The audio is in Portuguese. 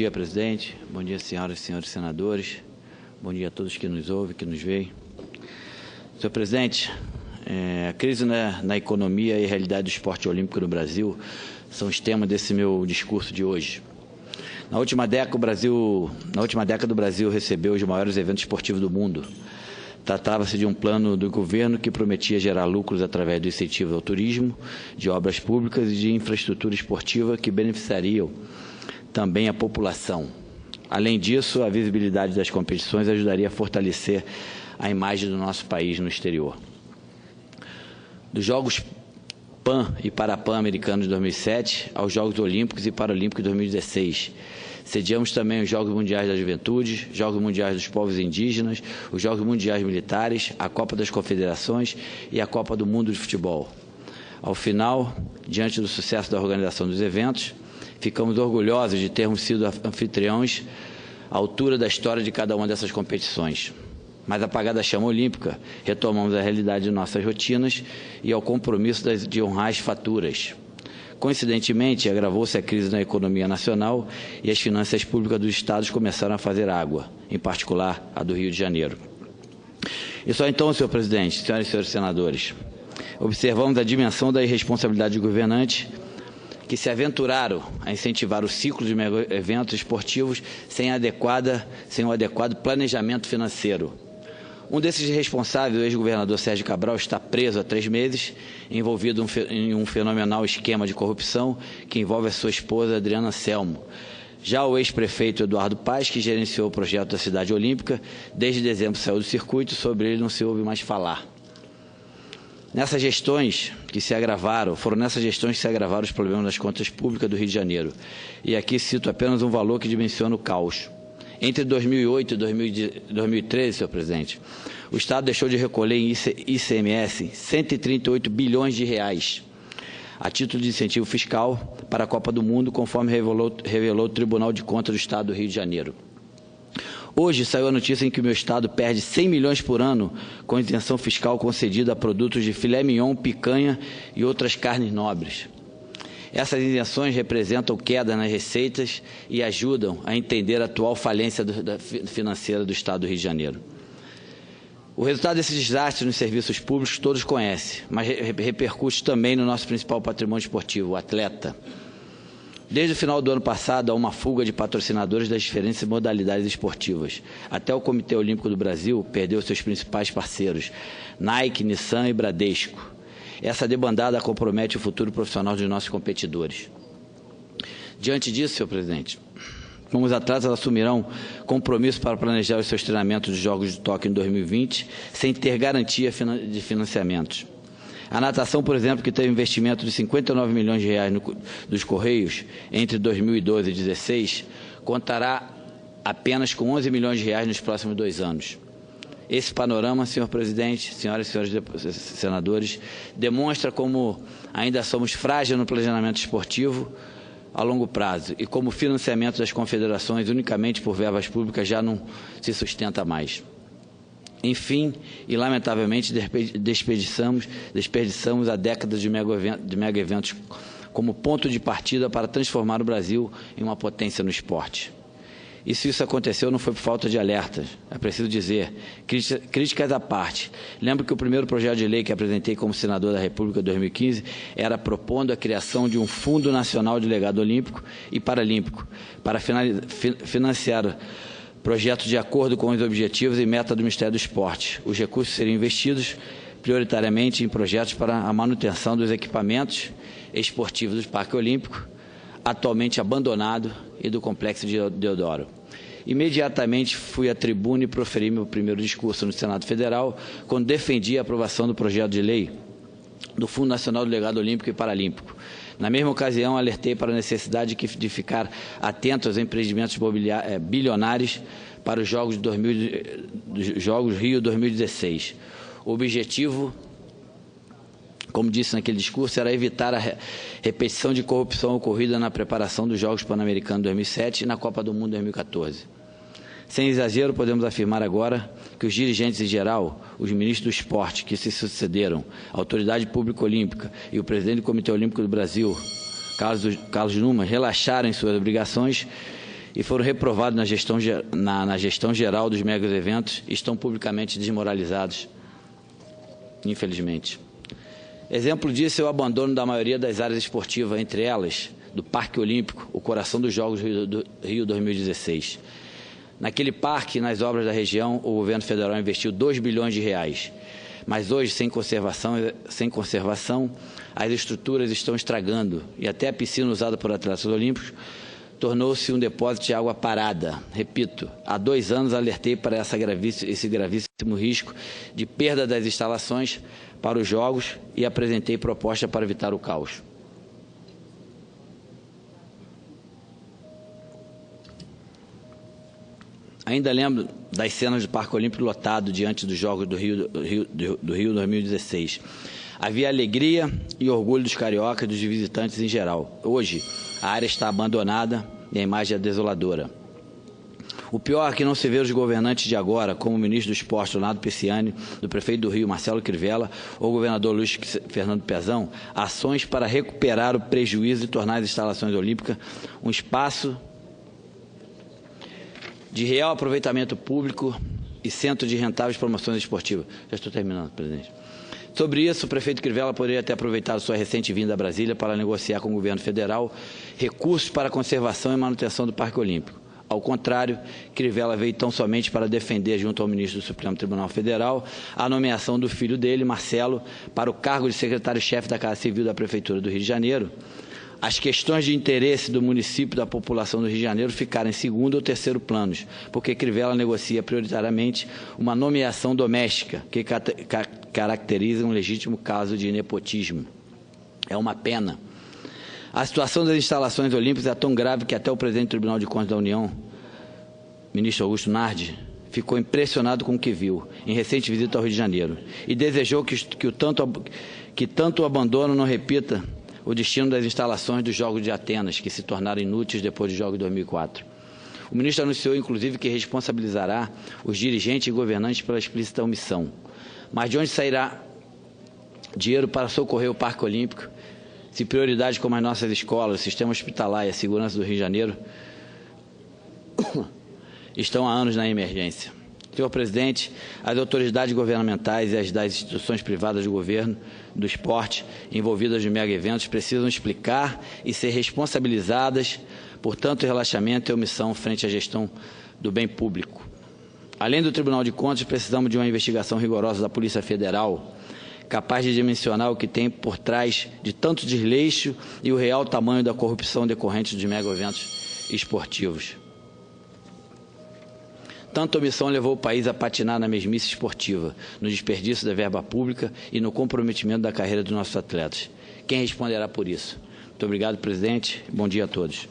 Bom dia, presidente. Bom dia, senhoras e senhores senadores. Bom dia a todos que nos ouvem, que nos veem. Senhor presidente, a crise na economia e a realidade do esporte olímpico no Brasil são os temas desse meu discurso de hoje. Na última década, o Brasil recebeu os maiores eventos esportivos do mundo. Tratava-se de um plano do governo que prometia gerar lucros através do incentivo ao turismo, de obras públicas e de infraestrutura esportiva que beneficiariam também a população. Além disso, a visibilidade das competições ajudaria a fortalecer a imagem do nosso país no exterior. Dos Jogos Pan e Parapan-Americanos de 2007 aos Jogos Olímpicos e Paralímpicos de 2016, sediamos também os Jogos Mundiais da Juventude, Jogos Mundiais dos Povos Indígenas, os Jogos Mundiais Militares, a Copa das Confederações e a Copa do Mundo de Futebol. Ao final, diante do sucesso da organização dos eventos, ficamos orgulhosos de termos sido anfitriões à altura da história de cada uma dessas competições. Mas, apagada a chama olímpica, retomamos a realidade de nossas rotinas e ao compromisso de honrar as faturas. Coincidentemente, agravou-se a crise na economia nacional e as finanças públicas dos estados começaram a fazer água, em particular a do Rio de Janeiro. E só então, senhor presidente, senhoras e senhores senadores, observamos a dimensão da irresponsabilidade de governantes que se aventuraram a incentivar o ciclo de eventos esportivos sem um adequado planejamento financeiro. Um desses responsáveis, o ex-governador Sérgio Cabral, está preso há 3 meses, envolvido em um fenomenal esquema de corrupção que envolve a sua esposa, Adriana Selmo. Já o ex-prefeito Eduardo Paes, que gerenciou o projeto da Cidade Olímpica, desde dezembro saiu do circuito, sobre ele não se ouve mais falar. Foram nessas gestões que se agravaram os problemas das contas públicas do Rio de Janeiro. E aqui cito apenas um valor que dimensiona o caos. Entre 2008 e 2013, senhor presidente, o Estado deixou de recolher em ICMS 138 bilhões de reais, a título de incentivo fiscal para a Copa do Mundo, conforme revelou o Tribunal de Contas do Estado do Rio de Janeiro. Hoje saiu a notícia em que o meu estado perde 100 milhões por ano com isenção fiscal concedida a produtos de filé mignon, picanha e outras carnes nobres. Essas isenções representam queda nas receitas e ajudam a entender a atual falência financeira do Estado do Rio de Janeiro. O resultado desses desastres nos serviços públicos todos conhecem, mas repercute também no nosso principal patrimônio esportivo, o atleta. Desde o final do ano passado, há uma fuga de patrocinadores das diferentes modalidades esportivas. Até o Comitê Olímpico do Brasil perdeu seus principais parceiros, Nike, Nissan e Bradesco. Essa debandada compromete o futuro profissional dos nossos competidores. Diante disso, senhor presidente, como os atletas assumirão compromisso para planejar os seus treinamentos dos Jogos de Tóquio em 2020, sem ter garantia de financiamentos. A natação, por exemplo, que teve investimento de 59 milhões de reais dos Correios entre 2012 e 2016, contará apenas com 11 milhões de reais nos próximos 2 anos. Esse panorama, senhor presidente, senhoras e senhores senadores, demonstra como ainda somos frágeis no planejamento esportivo a longo prazo e como o financiamento das confederações unicamente por verbas públicas já não se sustenta mais. Enfim, e lamentavelmente, desperdiçamos a década de mega eventos como ponto de partida para transformar o Brasil em uma potência no esporte. E se isso aconteceu, não foi por falta de alertas. É preciso dizer, críticas à parte. Lembro que o primeiro projeto de lei que apresentei como senador da República em 2015 era propondo a criação de um Fundo Nacional de Legado Olímpico e Paralímpico para financiar projetos de acordo com os objetivos e metas do Ministério do Esporte. Os recursos seriam investidos prioritariamente em projetos para a manutenção dos equipamentos esportivos do Parque Olímpico, atualmente abandonado, e do Complexo de Deodoro. Imediatamente fui à tribuna e proferi meu primeiro discurso no Senado Federal, quando defendi a aprovação do projeto de lei do Fundo Nacional do Legado Olímpico e Paralímpico. Na mesma ocasião, alertei para a necessidade de ficar atento aos empreendimentos bilionários para os Jogos Rio 2016. O objetivo, como disse naquele discurso, era evitar a repetição de corrupção ocorrida na preparação dos Jogos Pan-Americanos 2007 e na Copa do Mundo 2014. Sem exagero, podemos afirmar agora que os dirigentes em geral, os ministros do esporte que se sucederam, a Autoridade Pública Olímpica e o presidente do Comitê Olímpico do Brasil, Carlos Numa, relaxaram em suas obrigações e foram reprovados na gestão geral dos mega eventos e estão publicamente desmoralizados, infelizmente. Exemplo disso é o abandono da maioria das áreas esportivas, entre elas do Parque Olímpico, o coração dos Jogos do Rio 2016. Naquele parque, nas obras da região, o governo federal investiu 2 bilhões de reais. Mas hoje, sem conservação, as estruturas estão estragando e até a piscina usada por atletas olímpicos tornou-se um depósito de água parada. Repito, há 2 anos alertei para esse gravíssimo risco de perda das instalações para os Jogos e apresentei proposta para evitar o caos. Ainda lembro das cenas do Parque Olímpico lotado diante dos Jogos do Rio 2016. Havia alegria e orgulho dos cariocas e dos visitantes em geral. Hoje, a área está abandonada e a imagem é desoladora. O pior é que não se vê os governantes de agora, como o ministro do Esporte, Leonardo Pisciani, do prefeito do Rio, Marcelo Crivella, ou o governador Luiz Fernando Pezão, ações para recuperar o prejuízo e tornar as instalações olímpicas um espaço de real aproveitamento público e centro de rentáveis promoções esportivas. Já estou terminando, presidente. Sobre isso, o prefeito Crivella poderia ter aproveitado sua recente vinda a Brasília para negociar com o governo federal recursos para a conservação e manutenção do Parque Olímpico. Ao contrário, Crivella veio tão somente para defender, junto ao ministro do Supremo Tribunal Federal, a nomeação do filho dele, Marcelo, para o cargo de secretário-chefe da Casa Civil da Prefeitura do Rio de Janeiro. As questões de interesse do município e da população do Rio de Janeiro ficaram em segundo ou terceiro planos, porque Crivella negocia prioritariamente uma nomeação doméstica, que caracteriza um legítimo caso de nepotismo. É uma pena. A situação das instalações olímpicas é tão grave que até o presidente do Tribunal de Contas da União, ministro Augusto Nardi, ficou impressionado com o que viu em recente visita ao Rio de Janeiro e desejou que tanto o abandono não repita o destino das instalações dos Jogos de Atenas, que se tornaram inúteis depois dos Jogos de 2004. O ministro anunciou, inclusive, que responsabilizará os dirigentes e governantes pela explícita omissão. Mas de onde sairá dinheiro para socorrer o Parque Olímpico, se prioridades como as nossas escolas, o sistema hospitalar e a segurança do Rio de Janeiro estão há anos na emergência? Senhor presidente, as autoridades governamentais e as das instituições privadas do governo, do esporte, envolvidas nos mega eventos, precisam explicar e ser responsabilizadas por tanto relaxamento e omissão frente à gestão do bem público. Além do Tribunal de Contas, precisamos de uma investigação rigorosa da Polícia Federal, capaz de dimensionar o que tem por trás de tanto desleixo e o real tamanho da corrupção decorrente dos mega eventos esportivos. Tanta omissão levou o país a patinar na mesmice esportiva, no desperdício da verba pública e no comprometimento da carreira dos nossos atletas. Quem responderá por isso? Muito obrigado, presidente. Bom dia a todos.